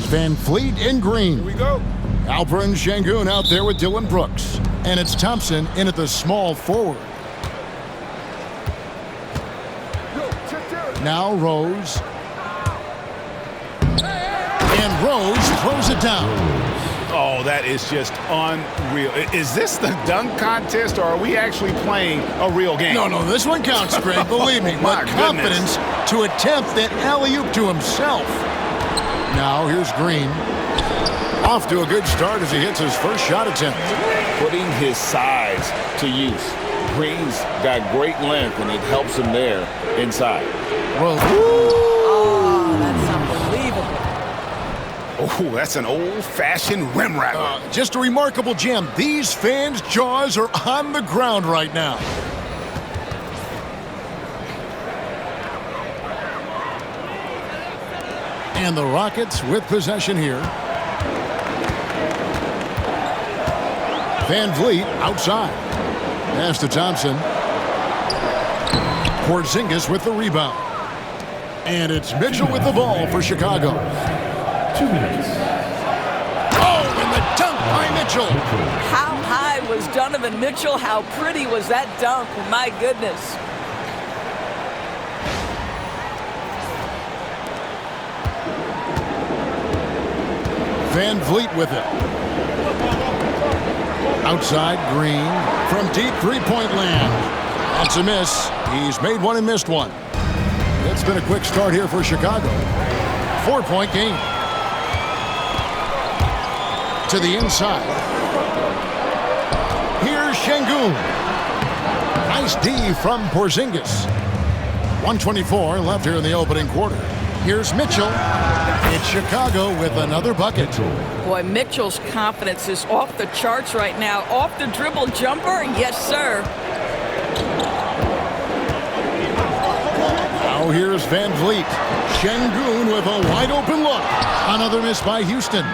Van Fleet in green. Here we go. Alperen Sengun out there with Dylan Brooks. And it's Thompson in at the small forward. Now Rose. And Rose throws it down. Oh, that is just unreal. Is this the dunk contest, or are we actually playing a real game? No, this one counts, Greg. Believe me. My With confidence to attempt that alley-oop to himself. Now here's Green. Off to a good start as he hits his first shot attempt. Putting his size to use. Green's got great length, and it helps him there inside. Rose. Oh, that's unbelievable. Oh, that's an old-fashioned rim rattler. Just a remarkable gem. These fans' jaws are on the ground right now. And the Rockets with possession here. Van Vliet outside. Pass to Thompson. Porzingis with the rebound. And it's Mitchell with the ball for Chicago. 2 minutes. Oh, and the dunk by Mitchell. How high was Donovan Mitchell? How pretty was that dunk? My goodness. Van Vliet with it. Outside, Green from deep three-point land. That's a miss. He's made one and missed one. It's been a quick start here for Chicago. 4-point game. To the inside. Here's Sengun. Nice D from Porzingis. 1:24 left here in the opening quarter. Here's Mitchell. It's Chicago with another bucket. Boy, Mitchell's confidence is off the charts right now. Off the dribble jumper, yes, sir. Now here's Van Vliet. Sengun with a wide open look. Another miss by Houston.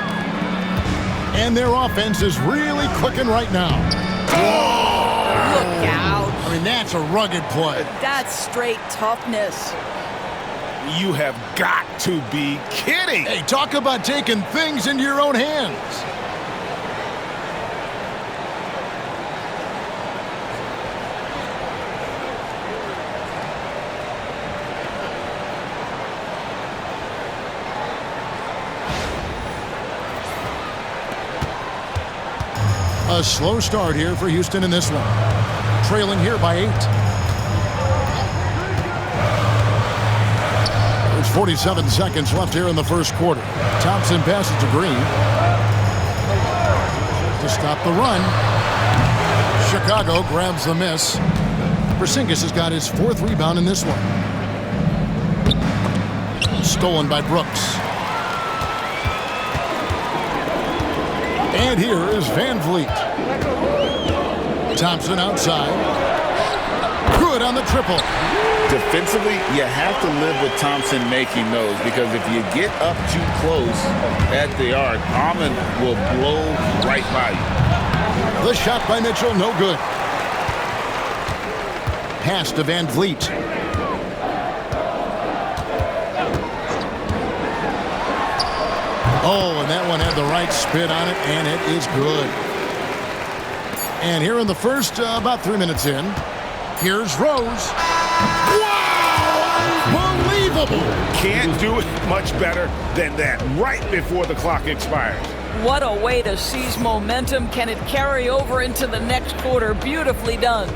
And their offense is really clicking right now. Look out. I mean, that's a rugged play. That's straight toughness. You have got to be kidding. Hey, talk about taking things into your own hands. A slow start here for Houston in this one. Trailing here by 8. There's 47 seconds left here in the first quarter. Thompson passes to Green. To stop the run. Chicago grabs the miss. Porzingis has got his 4th rebound in this one. Stolen by Brooks. And here is Van Vliet. Thompson outside. Good on the triple. Defensively, you have to live with Thompson making those, because if you get up too close at the arc, Almond will blow right by you. The shot by Mitchell, no good. Pass to Van Vliet. Oh, and that one had the right spin on it, and it is good. And here in the first, about 3 minutes in, here's Rose. Wow! Unbelievable! Can't do it much better than that right before the clock expires. What a way to seize momentum. Can it carry over into the next quarter? Beautifully done.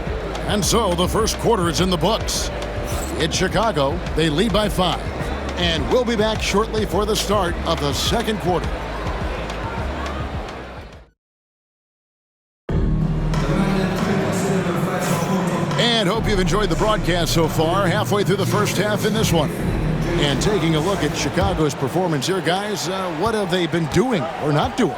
And so the first quarter is in the books. It's Chicago. They lead by 5. And we'll be back shortly for the start of the second quarter. And hope you've enjoyed the broadcast so far. Halfway through the first half in this one. And taking a look at Chicago's performance here, guys, what have they been doing or not doing?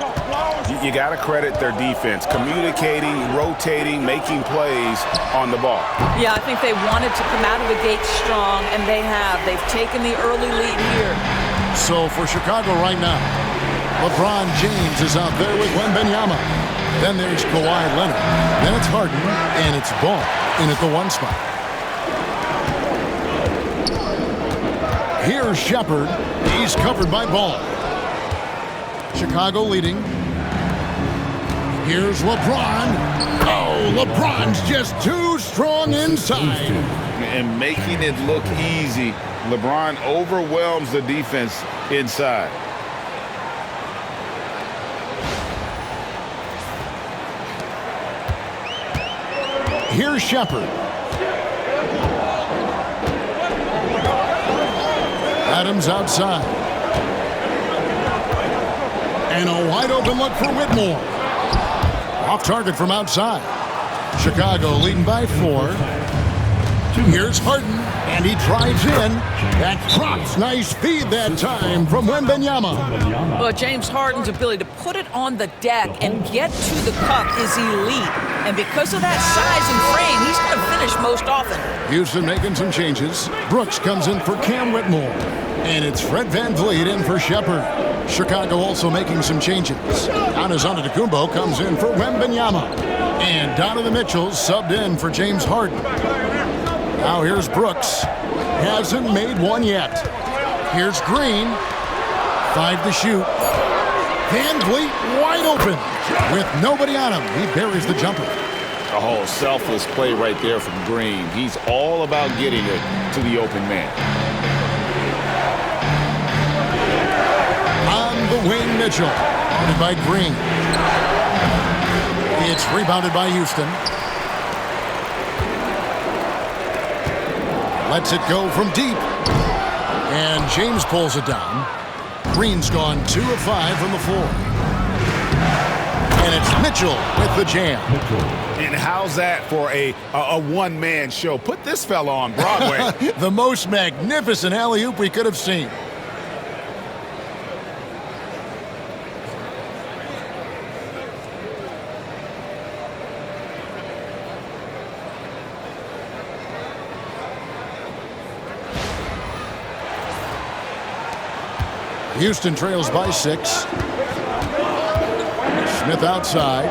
You got to credit their defense, communicating, rotating, making plays on the ball. Yeah, I think they wanted to come out of the gate strong, and they have. They've taken the early lead here. So for Chicago right now, LeBron James is out there with Wembanyama. Then there's Kawhi Leonard. Then it's Harden, and it's Ball in at the 1 spot. Here's Shepherd. He's covered by Ball. Chicago leading. Here's LeBron. Oh, LeBron's just too strong inside. And making it look easy. LeBron overwhelms the defense inside. Here's Shepard. Adams outside. And a wide open look for Whitmore. Off target from outside. Chicago leading by 4. Here's Harden, and he drives in. That drops. Nice feed that time from Wembanyama. Well, James Harden's ability to put it on the deck and get to the cup is elite. And because of that size and frame, he's going to finish most often. Houston making some changes. Brooks comes in for Cam Whitmore. And it's Fred VanVleet in for Shepard. Chicago also making some changes. Giannis Antetokounmpo comes in for Wembanyama. And Donovan Mitchell subbed in for James Harden. Now here's Brooks. Hasn't made one yet. Here's Green. 5 to shoot. VanVleet wide open. With nobody on him, he buries the jumper. Oh, selfless play right there from Green. He's all about getting it to the open man. On the wing, Mitchell. Guarded by Green. It's rebounded by Houston. Lets it go from deep. And James pulls it down. Green's gone 2 of 5 from the floor. And it's Mitchell with the jam. And how's that for a one-man show? Put this fella on Broadway. The most magnificent alley-oop we could have seen. Houston trails by 6. Smith outside.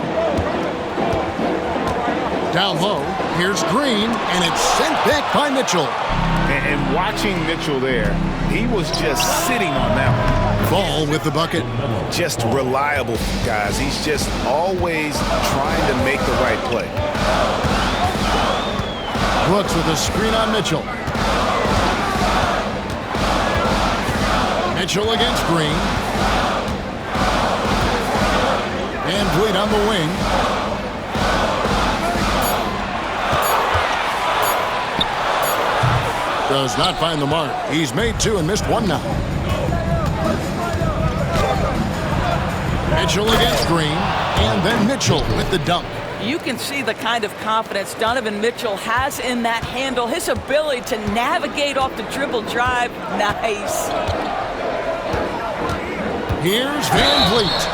Down low. Here's Green, and it's sent back by Mitchell. And watching Mitchell there, he was just sitting on that one. Ball with the bucket. Just reliable, guys. He's just always trying to make the right play. Brooks with a screen on Mitchell. Mitchell against Green. VanVleet on the wing. Does not find the mark. He's made 2 and missed 1 now. Mitchell against Green. And then Mitchell with the dunk. You can see the kind of confidence Donovan Mitchell has in that handle. His ability to navigate off the dribble drive. Nice. Here's VanVleet.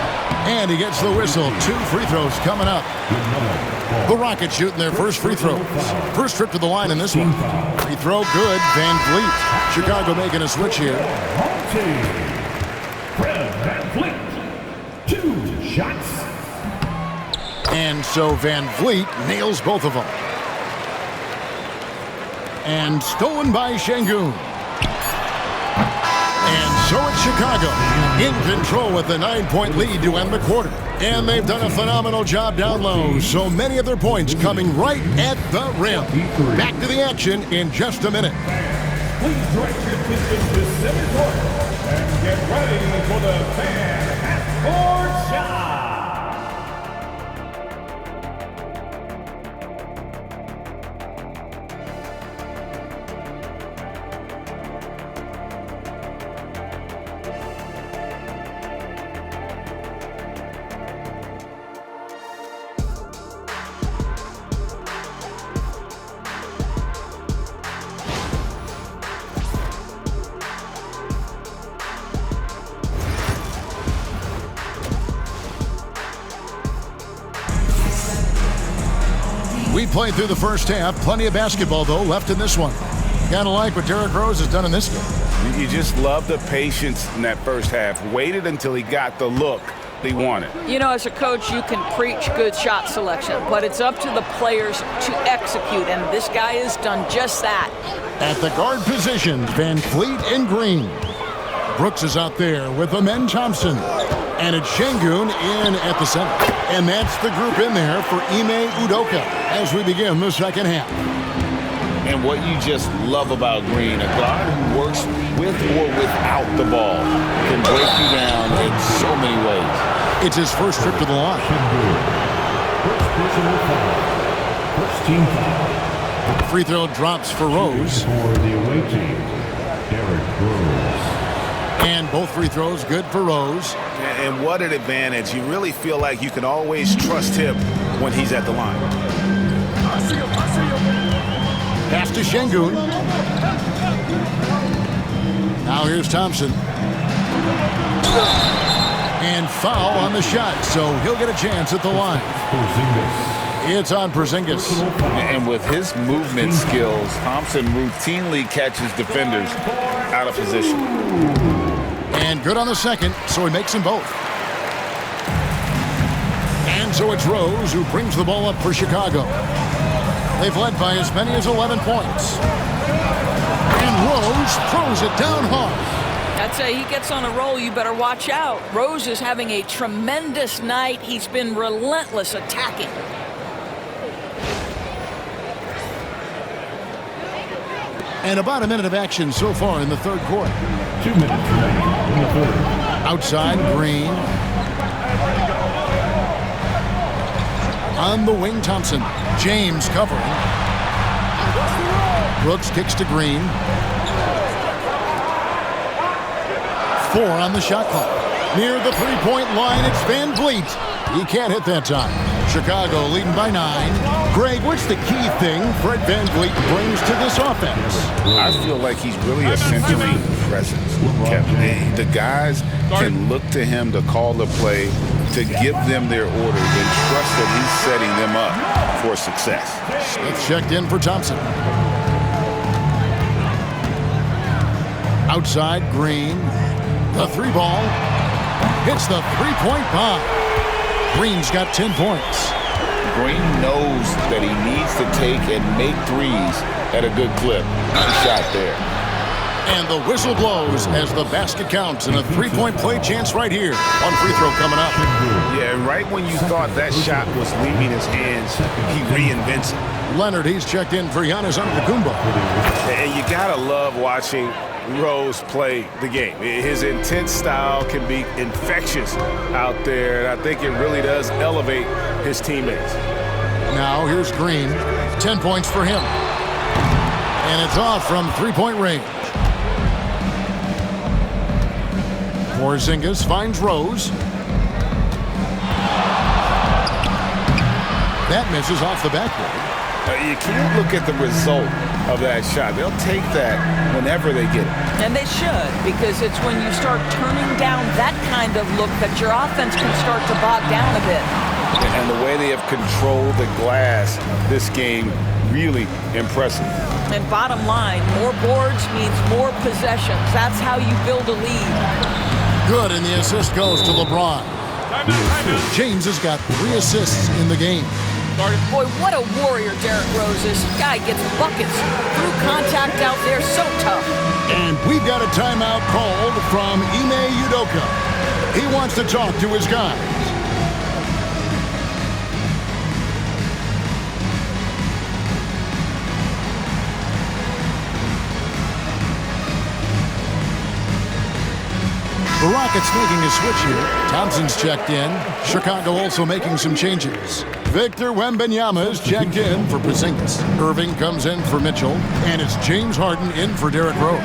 And he gets the whistle. 2 free throws coming up. The Rockets shooting their first free throws. First trip to the line in this one. Free throw good. VanVleet. Chicago making a switch here. Fred VanVleet. 2 shots. And so VanVleet nails both of them. And stolen by Şengün. And so it's Chicago in control with the 9-point lead to end the quarter. And they've done a phenomenal job down low. So many of their points coming right at the rim. Back to the action in just a minute. Please direct your attention to center court and get ready for the fan half-court shot. We played through the first half. Plenty of basketball, though, left in this one. Kind of like what Derrick Rose has done in this game. You just love the patience in that first half. Waited until he got the look they wanted. You know, as a coach, you can preach good shot selection, but it's up to the players to execute, and this guy has done just that. At the guard positions, VanVleet and Green. Brooks is out there with Amen Thompson. And it's Şengün in at the center. And that's the group in there for Ime Udoka as we begin the second half. And what you just love about Green, a guy who works with or without the ball, can break you down in so many ways. It's his first trip to the line. First personal foul. First team foul. Free throw drops for Rose. For the away team, Derrick Rose. And both free throws good for Rose. And what an advantage. You really feel like you can always trust him when he's at the line. Pass to Şengün. Now here's Thompson. And foul on the shot, so he'll get a chance at the line. It's on Porzingis. And with his movement skills, Thompson routinely catches defenders out of position. And good on the second, so he makes them both. And so it's Rose who brings the ball up for Chicago. They've led by as many as 11 points. And Rose throws it down hard. I'd say he gets on a roll, you better watch out. Rose is having a tremendous night. He's been relentless attacking. And about a minute of action so far in the third quarter. 2 minutes remaining in the third. Outside, Green. On the wing, Thompson. James covering. Brooks kicks to Green. 4 on the shot clock. Near the three-point line, it's Van Vliet. He can't hit that time. Chicago leading by 9. Greg, what's the key thing Fred Van Vliet brings to this offense? I feel like he's really a centering presence. The guys can look to him to call the play, to give them their orders, and trust that he's setting them up for success. Smith checked in for Thompson. Outside, Green. The three ball. Hits the three-point bomb. Green's got 10 points. Green knows that he needs to take and make threes at a good clip. Nice shot there. And the whistle blows as the basket counts, and a three-point play chance right here. One free throw coming up. Yeah, right when you thought that shot was leaving his hands, he reinvents it. Leonard, he's checked in for Giannis Antetokounmpo. And you gotta love watching Rose play the game. His intense style can be infectious out there, and I think it really does elevate his teammates. Now here's Green. 10 points for him. And it's off from three-point range. Porzingis finds Rose. That misses off the backboard. You can't look at the result of that shot. They'll take that whenever they get it. And they should, because it's when you start turning down that kind of look that your offense can start to bog down a bit. And the way they have controlled the glass this game, really impressive. And bottom line, more boards means more possessions. That's how you build a lead. Good, and the assist goes to LeBron. James has got 3 assists in the game. Boy, what a warrior Derrick Rose is. Guy gets buckets through contact out there, so tough. And we've got a timeout called from Ime Udoka. He wants to talk to his guys. The Rockets making a switch here. Thompson's checked in. Chicago also making some changes. Victor Wembanyama is checked in for Porzingis. Irving comes in for Mitchell. And it's James Harden in for Derrick Rose.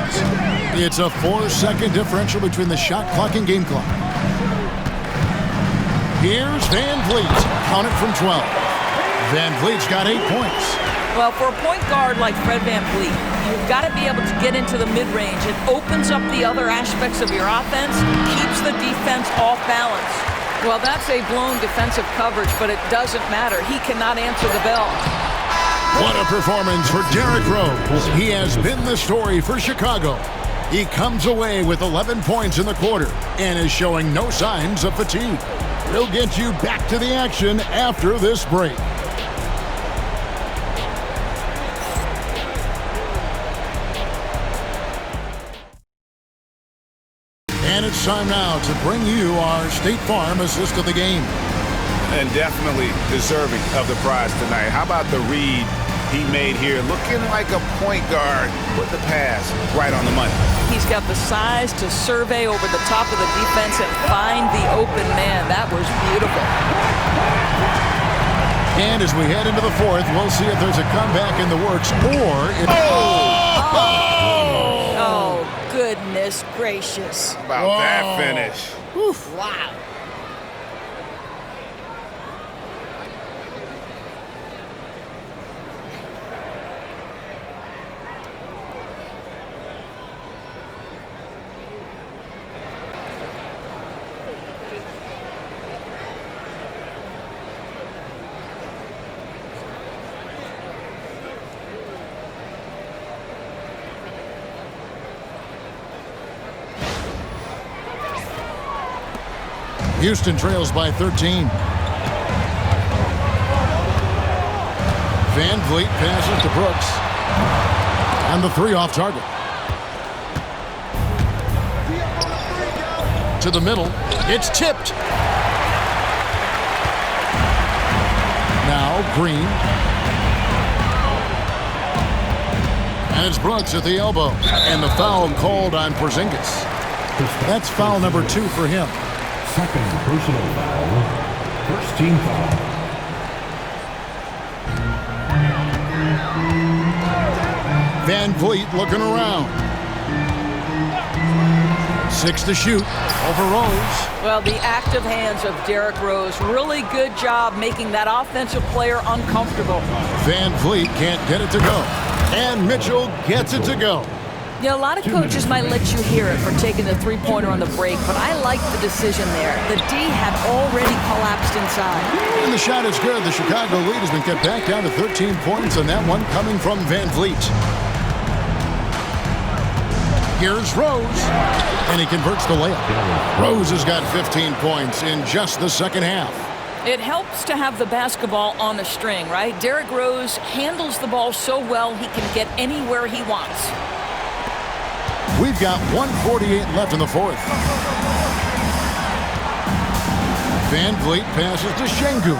It's a 4-second differential between the shot clock and game clock. Here's Van Vliet. Count it from 12. Van Vliet's got 8 points. Well, for a point guard like Fred Van Vliet, you've got to be able to get into the mid-range. It opens up the other aspects of your offense, keeps the defense off balance. Well, that's a blown defensive coverage, but it doesn't matter. He cannot answer the bell. What a performance for Derrick Rose. He has been the story for Chicago. He comes away with 11 points in the quarter and is showing no signs of fatigue. We'll get you back to the action after this break. And it's time now to bring you our State Farm assist of the game. And definitely deserving of the prize tonight. How about the read he made here? Looking like a point guard. Put the pass right on the money. He's got the size to survey over the top of the defense and find the open man. That was beautiful. And as we head into the fourth, we'll see if there's a comeback in the works or if... Oh, goodness gracious. How about that finish? Oof. Wow. Houston trails by 13. Van Vliet passes to Brooks. And the three off target. To the middle. It's tipped. Now Green. And it's Brooks at the elbow. And the foul called on Porzingis. That's foul number 2 for him. Second personal foul. First team foul. Van Vliet looking around. 6 to shoot over Rose. Well, the active hands of Derrick Rose. Really good job making that offensive player uncomfortable. Van Vliet can't get it to go. And Mitchell gets it to go. You know, a lot of coaches might let you hear it for taking the three-pointer on the break, but I like the decision there. The D had already collapsed inside. And the shot is good. The Chicago lead has been cut back down to 13 points, and that one coming from Van Vliet. Here's Rose, and he converts the layup. Rose has got 15 points in just the second half. It helps to have the basketball on the string, right? Derrick Rose handles the ball so well he can get anywhere he wants. We've got 1:48 left in the fourth. Van Vliet passes to Şengün.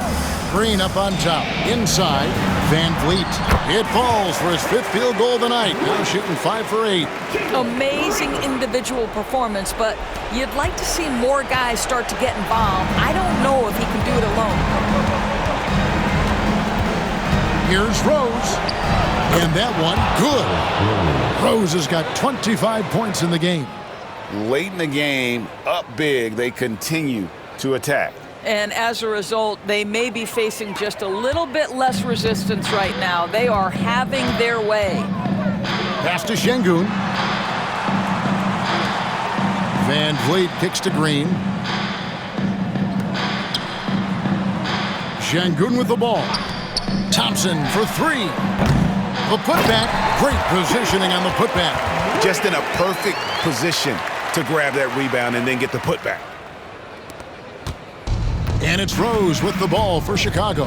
Green up on top. Inside, Van Vliet. It falls for his 5th field goal of the night. Now shooting 5 for 8. Amazing individual performance, but you'd like to see more guys start to get involved. I don't know if he can do it alone. Here's Rose. And that one, good. Rose has got 25 points in the game. Late in the game, up big, they continue to attack. And as a result, they may be facing just a little bit less resistance right now. They are having their way. Pass to Şengün. Van Vliet kicks to Green. Şengün with the ball. Thompson for 3. The putback, great positioning on the putback. Just in a perfect position to grab that rebound and then get the putback. And it's Rose with the ball for Chicago.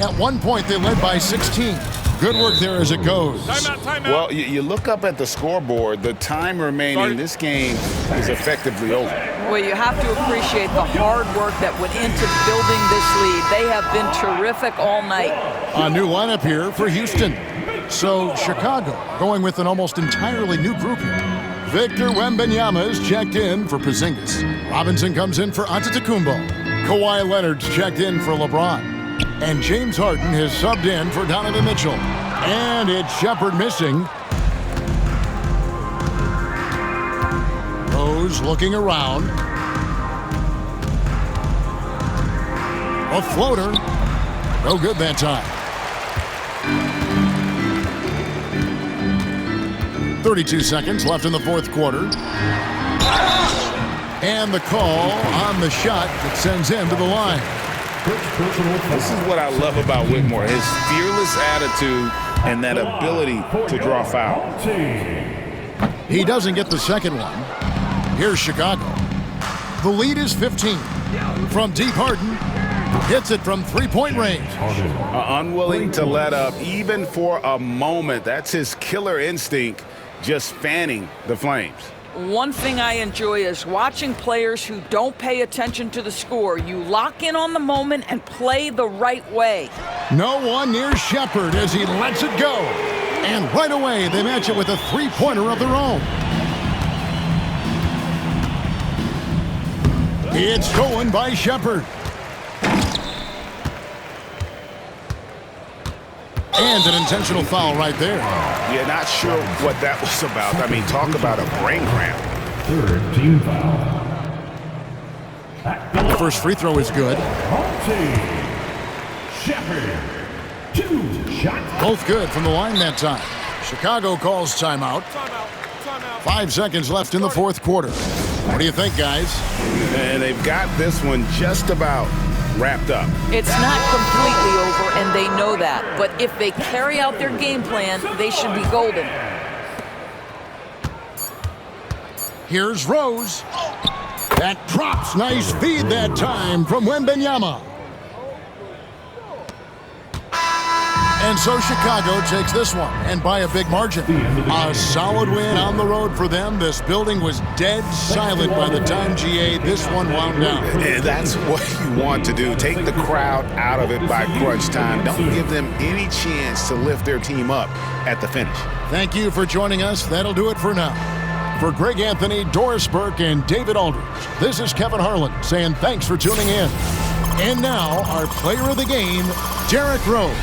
At one point, they led by 16. Good work there as it goes. Timeout. Well, you look up at the scoreboard, the time remaining, this game is effectively over. Well, you have to appreciate the hard work that went into building this lead. They have been terrific all night. A new lineup here for Houston. So Chicago going with an almost entirely new group here. Victor Wembanyama is checked in for Porzingis. Robinson comes in for Antetokounmpo. Kawhi Leonard's checked in for LeBron. And James Harden has subbed in for Donovan Mitchell. And it's Shepherd missing. Rose looking around. A floater. No good that time. 32 seconds left in the fourth quarter. And the call on the shot that sends him to the line. This is what I love about Whitmore, his fearless attitude and that ability to draw foul. He doesn't get the second one. Here's Chicago. The lead is 15. From deep, Harden hits it from three-point range. Unwilling to let up even for a moment. That's his killer instinct, just fanning the flames. one thing I enjoy is watching players who don't pay attention to the score. You lock in on the moment and play the right way. No one near Shepard as he lets it go. And right away, they match it with a three-pointer of their own. It's stolen by Shepard. And an intentional foul right there. Yeah, not sure what that was about. I mean, talk about a brain cramp. Third team foul. The first free throw is good. Home team. Shepard. 2 shots. Both good from the line that time. Chicago calls timeout. 5 seconds left in the fourth quarter. What do you think, guys? And they've got this one just about wrapped up. It's not completely over, and they know that. But if they carry out their game plan, they should be golden. Here's Rose. That drops. Nice feed that time from Wembanyama. And so Chicago takes this one, and by a big margin. A solid win on the road for them. This building was dead silent by the time, GA, this one wound down. And that's what you want to do. Take the crowd out of it by crunch time. Don't give them any chance to lift their team up at the finish. Thank you for joining us. That'll do it for now. For Greg Anthony, Doris Burke, and David Aldridge, this is Kevin Harlan saying thanks for tuning in. And now, our player of the game, Derrick Rose.